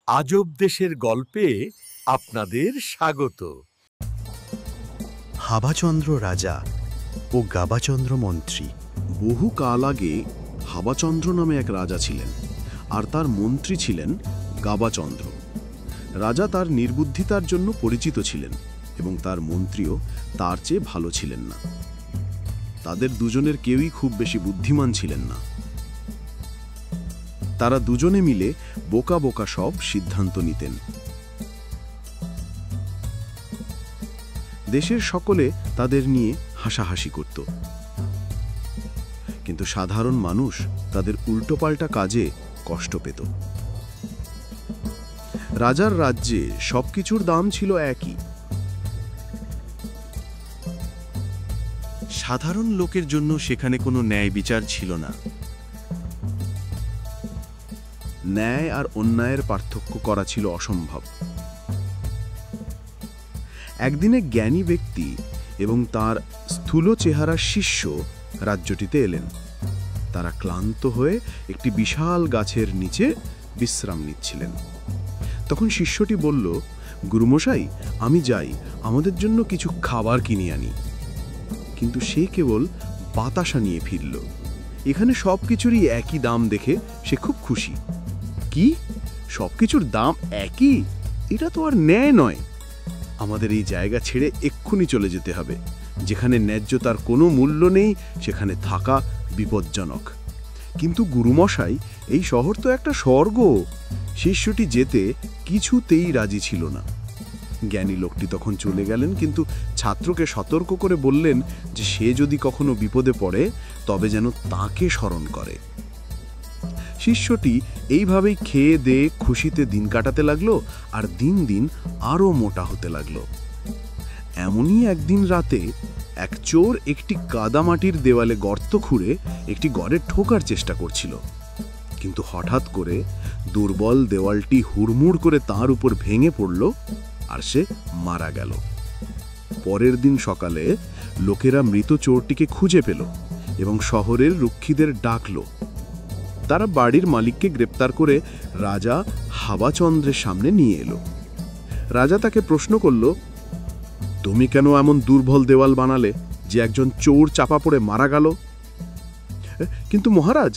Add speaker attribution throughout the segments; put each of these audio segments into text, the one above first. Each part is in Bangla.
Speaker 1: আজব দেশের গল্পে আপনাদের স্বাগত।
Speaker 2: হাবাচন্দ্র রাজা ও গাবাচন্দ্র মন্ত্রী।
Speaker 3: বহু কাল আগে হাবাচন্দ্র নামে এক রাজা ছিলেন, আর তার মন্ত্রী ছিলেন গাবাচন্দ্র। রাজা তার নির্বুদ্ধিতার জন্য পরিচিত ছিলেন এবং তার মন্ত্রীও তার চেয়ে ভালো ছিলেন না। তাদের দুজনের কেউই খুব বেশি বুদ্ধিমান ছিলেন না। তারা দুজনে মিলে বোকা বোকা সব সিদ্ধান্ত নিতেন। দেশের সকলে তাদের নিয়ে হাসাহাসি করত, কিন্তু সাধারণ মানুষ তাদের উল্টোপাল্টা কাজে কষ্ট পেত। রাজার রাজ্যে সবকিছুর দাম ছিল একই।
Speaker 2: সাধারণ লোকের জন্য সেখানে কোনো ন্যায় বিচার ছিল না।
Speaker 3: ন্যায় আর অন্যায়ের পার্থক্য করা ছিল অসম্ভব। একদিনে জ্ঞানী ব্যক্তি এবং তার স্থূল চেহারার শিষ্য রাজ্যটিতে এলেন। তারা ক্লান্ত হয়ে একটি বিশাল গাছের নিচে বিশ্রাম নিচ্ছিলেন। তখন শিষ্যটি বলল, গুরুমশাই, আমি যাই, আমাদের জন্য কিছু খাবার কিনে আনি। কিন্তু সে কেবল বাতাসা নিয়ে ফিরল। এখানে সবকিছুরই একই দাম দেখে সে খুব খুশি। কি, সবকিছুর দাম একই? এটা তো আর ন্যায় নয়। আমাদের এই জায়গা ছেড়ে এক্ষুনি চলে যেতে হবে। যেখানে ন্যায্যতার কোনো মূল্য নেই সেখানে থাকা বিপজ্জনক। কিন্তু গুরুমশাই, এই শহর তো একটা স্বর্গ। শিষ্যটি যেতে কিছুতেই রাজি ছিল না। জ্ঞানী লোকটি তখন চলে গেলেন, কিন্তু ছাত্রকে সতর্ক করে বললেন যে সে যদি কখনো বিপদে পড়ে তবে যেন তাকে স্মরণ করে। শিষ্যটি এইভাবেই খেয়ে দেয়ে খুশিতে দিন কাটাতে লাগলো, আর দিন দিন আরো মোটা হতে লাগলো। এমনই একদিন রাতে এক চোর একটি কাদামাটির দেওয়ালে গর্ত খুঁড়ে একটি ঘরে ঢোকার চেষ্টা করছিল। কিন্তু হঠাৎ করে দুর্বল দেওয়ালটি হুড়মুড় করে তার উপর ভেঙে পড়ল, আর সে মারা গেল। পরের দিন সকালে লোকেরা মৃত চোরটিকে খুঁজে পেল এবং শহরের রক্ষীদের ডাকল। তারা বাড়ির মালিককে গ্রেপ্তার করে রাজা হাবাচন্দ্রের সামনে নিয়ে এলো। রাজা তাকে প্রশ্ন করল, তুমি কেন এমন দুর্বল দেওয়াল বানালে যে একজন চোর চাপা পড়ে মারা গেল? কিন্তু মহারাজ,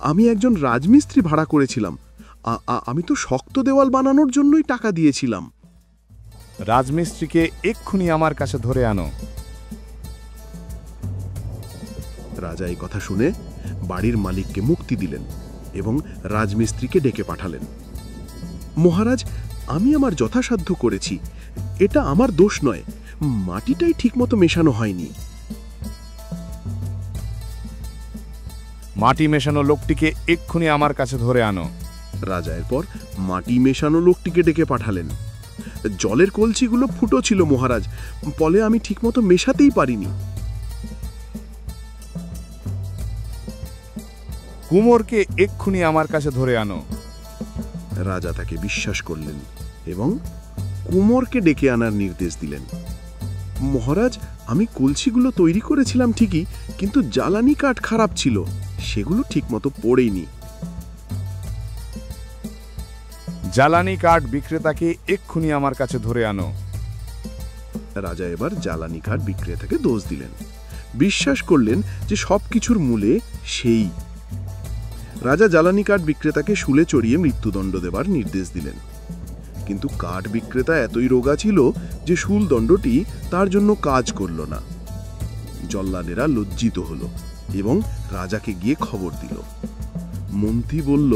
Speaker 3: আমি একজন রাজমিস্ত্রি ভাড়া করেছিলাম। আমি তো শক্ত দেওয়াল বানানোর জন্যই টাকা দিয়েছিলাম।
Speaker 4: রাজমিস্ত্রিকে এক্ষুনি আমার কাছে ধরে আনো।
Speaker 3: রাজা এই কথা শুনে বাড়ির মালিককে মুক্তি দিলেন এবং রাজমিস্ত্রিকে ডেকে পাঠালেন। মহারাজ, আমি আমার যথাসাধ্য করেছি। এটা আমার দোষ নয়, মাটিটাই ঠিকমতো মেশানো হয়নি।
Speaker 4: মাটি মেশানো লোকটিকে এক্ষুনি আমার কাছে ধরে আনো।
Speaker 3: রাজা এরপর মাটি মেশানো লোকটিকে ডেকে পাঠালেন। জলের কলসিগুলো ফুটো ছিল মহারাজ, ফলে আমি ঠিকমতো মেশাতেই পারিনি।
Speaker 4: কুমোরকে এক্ষুনি আমার কাছে ধরে আনো।
Speaker 3: রাজা তাকে বিশ্বাস করলেন এবং কুমোরকে ডেকে আনার নির্দেশ দিলেন। মহারাজ, আমি কলসিগুলো তৈরি করেছিলাম ঠিকই, কিন্তু জ্বালানি কাঠ খারাপ ছিল, সেগুলো ঠিকমতো পড়েনি।
Speaker 4: জ্বালানি কাঠ বিক্রেতাকে এক্ষুনি আমার কাছে ধরে আনো।
Speaker 3: রাজা এবার জ্বালানি কাঠ বিক্রেতাকে দোষ দিলেন, বিশ্বাস করলেন যে সবকিছুর মূলে সেই। রাজা জ্বালানি কাঠ বিক্রেতাকে শুলে চড়িয়ে মৃত্যুদণ্ড দেবার নির্দেশ দিলেন। কিন্তু কাঠ বিক্রেতা এতই রোগা ছিল যে শুলদণ্ডটি তার জন্য কাজ করল না। জল্লাদেরা লজ্জিত হল এবং রাজাকে গিয়ে খবর দিল। মন্ত্রী বলল,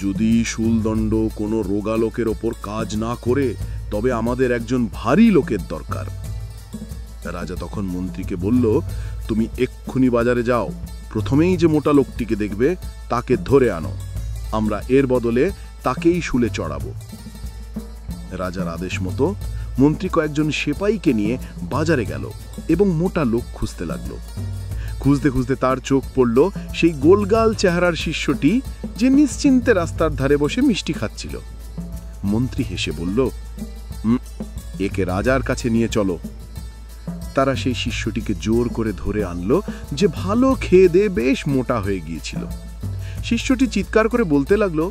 Speaker 3: যদি শুলদণ্ড কোনো রোগা লোকের ওপর কাজ না করে তবে আমাদের একজন ভারী লোকের দরকার। রাজা তখন মন্ত্রীকে বলল, তুমি এক্ষুনি বাজারে যাও, প্রথমেই যে মোটা লোকটিকে দেখবে তাকে ধরে আনো, আমরা এর বদলে তাকেই শুলে চড়াবো। রাজার আদেশ মতো মন্ত্রী কয়েকজন সেপাইকে নিয়ে বাজারে গেল এবং মোটা লোক খুঁজতে লাগলো। খুঁজতে খুঁজতে তার চোখ পড়ল সেই গোলগাল চেহারার শিষ্যটি, যে নিশ্চিন্তে রাস্তার ধারে বসে মিষ্টি খাচ্ছিল। মন্ত্রী হেসে বলল, একে রাজার কাছে নিয়ে চলো। তারা সেই শিষ্যটিকে জোর করে ধরে আনলো, যে ভালো খেয়ে দিয়ে বেশ মোটা হয়ে গিয়েছিল। শিষ্যটি চিৎকার করে বলতে লাগলো,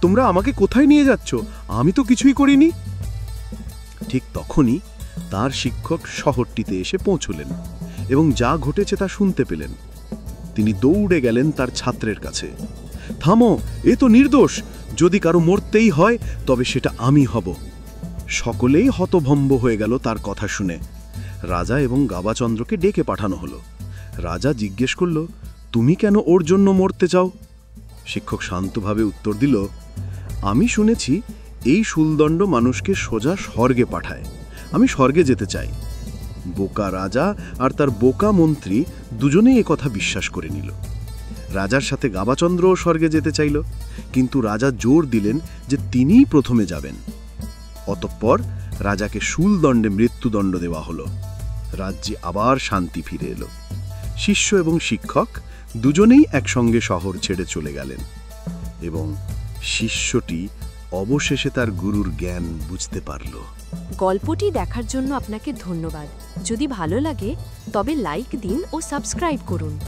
Speaker 3: তোমরা আমাকে কোথায় নিয়ে যাচ্ছ? আমি তো কিছুই করিনি। ঠিক তখনই তার শিক্ষক শহরটিতে এসে পৌঁছলেন এবং যা ঘটেছে তা শুনতে পেলেন। তিনি দৌড়ে গেলেন তার ছাত্রের কাছে। থামো, এ তো নির্দোষ। যদি কারো মরতেই হয় তবে সেটা আমি হব। সকলেই হতভম্ব হয়ে গেল তার কথা শুনে। রাজা এবং গাবাচন্দ্রকে ডেকে পাঠানো হলো। রাজা জিজ্ঞেস করল, তুমি কেন ওর জন্য মরতে চাও? শিক্ষক শান্তভাবে উত্তর দিল, আমি শুনেছি এই শুলদণ্ড মানুষকে সোজা স্বর্গে পাঠায়। আমি স্বর্গে যেতে চাই। বোকা রাজা আর তার বোকা মন্ত্রী দুজনেই একথা বিশ্বাস করে নিল। রাজার সাথে গাবাচন্দ্রও স্বর্গে যেতে চাইল, কিন্তু রাজা জোর দিলেন যে তিনিই প্রথমে যাবেন। অতঃপর রাজাকে শুলদণ্ডে মৃত্যুদণ্ড দেওয়া হলো। রাজ্যে আবার শান্তি ফিরে এলো। শিষ্য এবং শিক্ষক দুজনেই একসঙ্গে শহর ছেড়ে চলে গেলেন এবং শিষ্যটি অবশেষে তার গুরুর জ্ঞান বুঝতে পারল।
Speaker 5: গল্পটি দেখার জন্য আপনাকে ধন্যবাদ। যদি ভালো লাগে তবে লাইক দিন ও সাবস্ক্রাইব করুন।